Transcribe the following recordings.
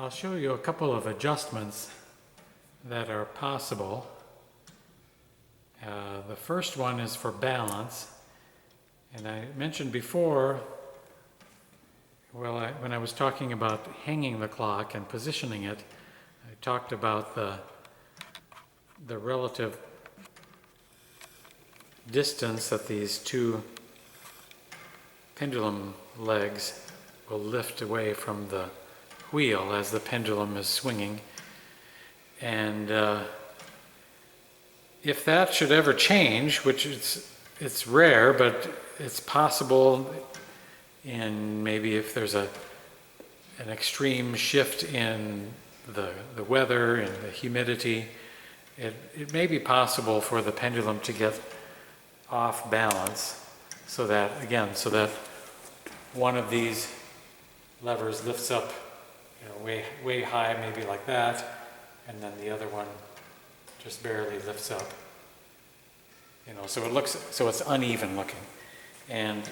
I'll show you a couple of adjustments that are possible. The first one is for balance, and I mentioned before, when I was talking about hanging the clock and positioning it, I talked about the relative distance that these two pendulum legs will lift away from the wheel as the pendulum is swinging. And if that should ever change, which it's rare, but it's possible, in maybe if there's an extreme shift in the weather and the humidity, it may be possible for the pendulum to get off balance, so that one of these levers lifts up, way high, maybe like that, and then the other one just barely lifts up. So it's uneven looking. And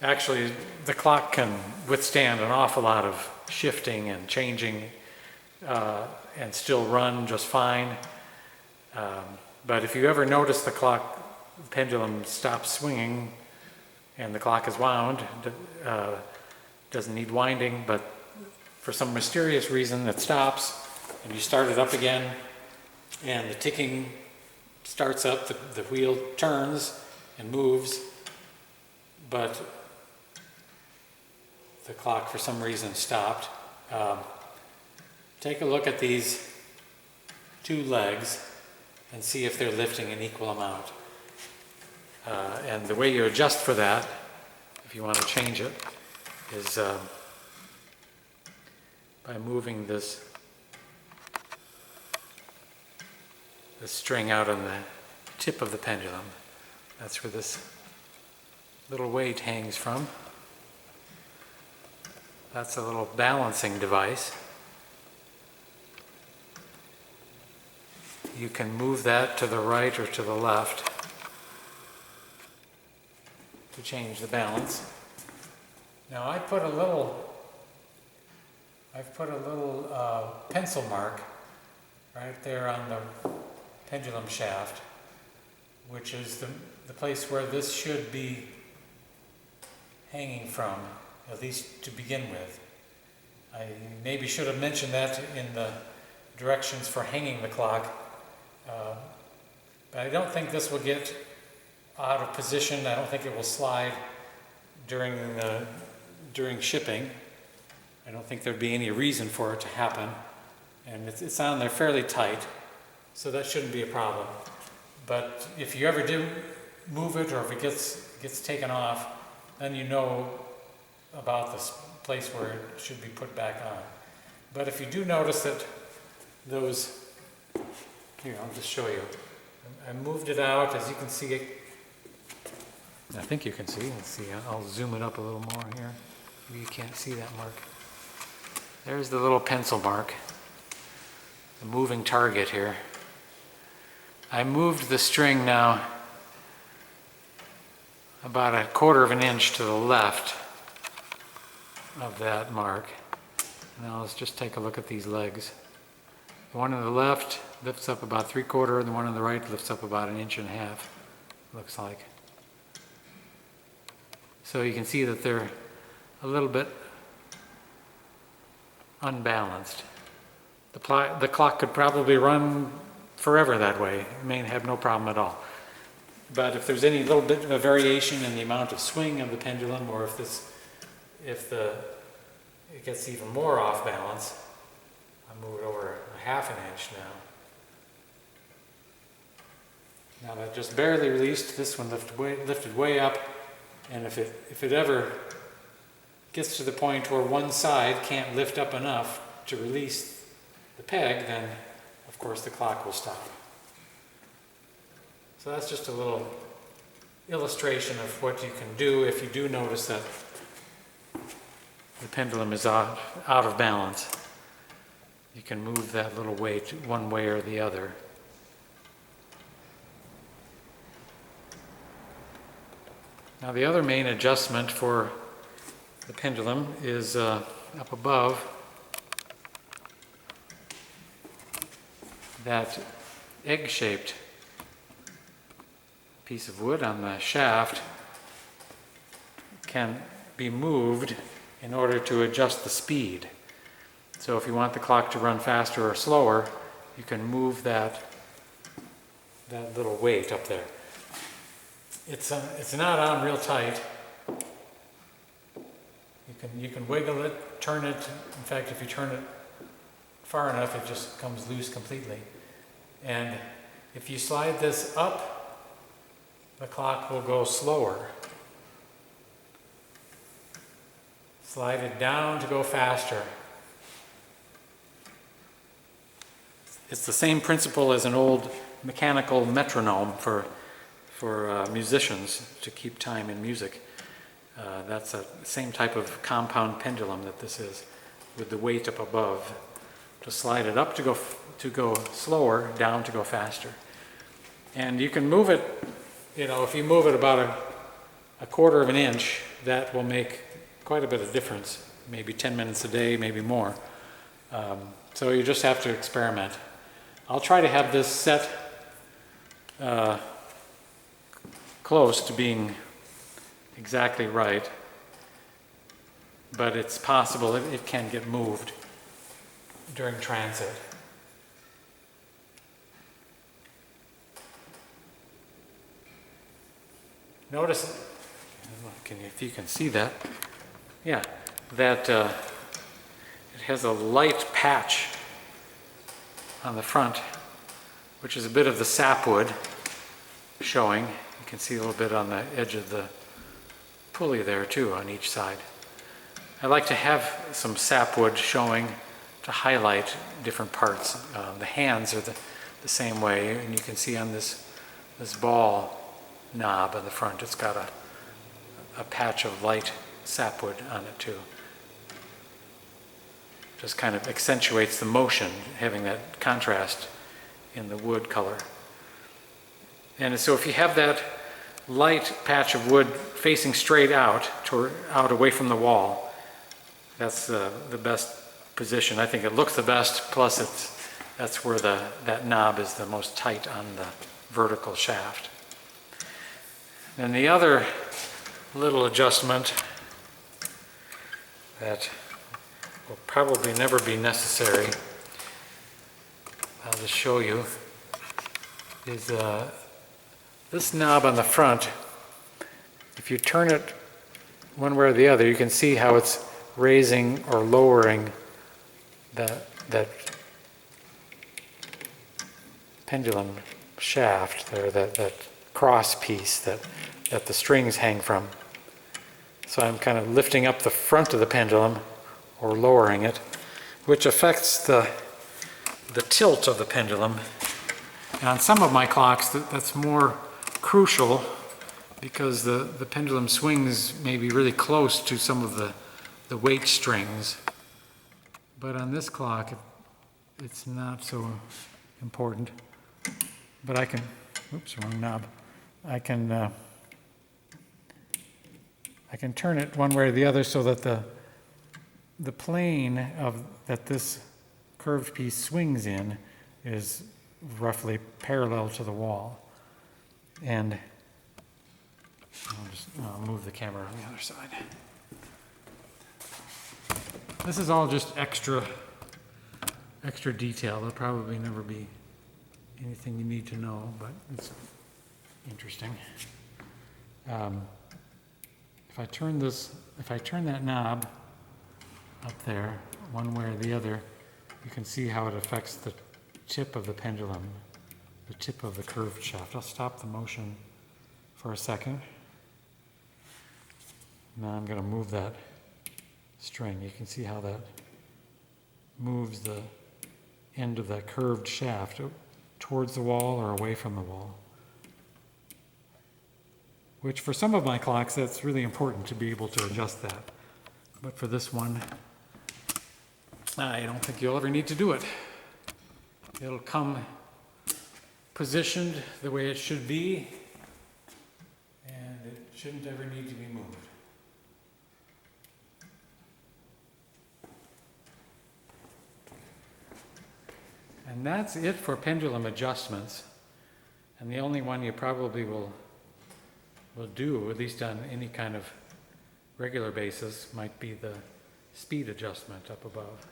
actually, the clock can withstand an awful lot of shifting and changing and still run just fine. But if you ever notice the pendulum stops swinging and the clock is wound, doesn't need winding, but for some mysterious reason it stops, and you start it up again, and the ticking starts up, the wheel turns and moves, but the clock for some reason stopped. Take a look at these two legs and see if they're lifting an equal amount. And the way you adjust for that, if you want to change it, is by moving this string out on the tip of the pendulum. That's where this little weight hangs from. That's a little balancing device. You can move that to the right or to the left to change the balance. Now I've put a little pencil mark right there on the pendulum shaft, which is the place where this should be hanging from, at least to begin with. I maybe should have mentioned that in the directions for hanging the clock, but I don't think this will get out of position. I don't think it will slide during shipping. I don't think there'd be any reason for it to happen, and it's on there fairly tight, so that shouldn't be a problem. But if you ever do move it, or if it gets taken off, then you know about this place where it should be put back on. But if you do notice that here, I'll just show you. I moved it out, as you can see. I think you can see. Let's see. I'll zoom it up a little more here. Maybe you can't see that mark. There's the little pencil mark, the moving target here. I moved the string now about 1/4 of an inch to the left of that mark. Now let's just take a look at these legs. The one on the left lifts up about 3/4, and the one on the right lifts up about 1.5 inches, looks like. So you can see that they're a little bit unbalanced. The clock could probably run forever that way. It may have no problem at all. But if there's any little bit of a variation in the amount of swing of the pendulum, or if it gets even more off balance, I'll move it over 1/2 inch now. Now that just barely released, this one lifted way up, and if it ever gets to the point where one side can't lift up enough to release the peg, then of course the clock will stop. So that's just a little illustration of what you can do if you do notice that the pendulum is out of balance. You can move that little weight one way or the other. Now the other main adjustment for the pendulum is up above that egg-shaped piece of wood on the shaft can be moved in order to adjust the speed. So if you want the clock to run faster or slower, you can move that little weight up there. It's not on real tight. You can wiggle it, turn it. In fact, if you turn it far enough, it just comes loose completely. And if you slide this up, the clock will go slower. Slide it down to go faster. It's the same principle as an old mechanical metronome for musicians to keep time in music. That's the same type of compound pendulum that this is, with the weight up above to slide it up to go slower, down to go faster. And you can move it, if you move it about a quarter of an inch, that will make quite a bit of difference, maybe 10 minutes a day, maybe more. So you just have to experiment. I'll try to have this set close to being exactly right, but it's possible it can get moved during transit. Notice, if you can see that, yeah, that it has a light patch on the front, which is a bit of the sapwood showing. You can see a little bit on the edge of the pulley there too on each side. I like to have some sapwood showing to highlight different parts. The hands are the same way, and you can see on this ball knob on the front, it's got a patch of light sapwood on it too. Just kind of accentuates the motion, having that contrast in the wood color. And so if you have that light patch of wood facing straight out away from the wall, that's the best position. I think it looks the best, plus that's where that knob is the most tight on the vertical shaft. And the other little adjustment that will probably never be necessary, I'll just show you, is this knob on the front. If you turn it one way or the other, you can see how it's raising or lowering that pendulum shaft there, that cross piece that the strings hang from. So I'm kind of lifting up the front of the pendulum or lowering it, which affects the tilt of the pendulum. And on some of my clocks, that's more crucial because the pendulum swings may be really close to some of the weight strings. But on this clock, it's not so important. But I can, oops, wrong knob. I can turn it one way or the other so that the plane that this curved piece swings in is roughly parallel to the wall. And I'll move the camera on the other side. This is all just extra detail. There'll probably never be anything you need to know, but it's interesting. If I turn that knob up there one way or the other, you can see how it affects the tip of the pendulum, the tip of the curved shaft. I'll stop the motion for a second. Now I'm going to move that string. You can see how that moves the end of that curved shaft towards the wall or away from the wall. Which for some of my clocks, that's really important to be able to adjust that. But for this one, I don't think you'll ever need to do it. It'll come positioned the way it should be, and it shouldn't ever need to be moved. And that's it for pendulum adjustments. And the only one you probably will do, at least on any kind of regular basis, might be the speed adjustment up above.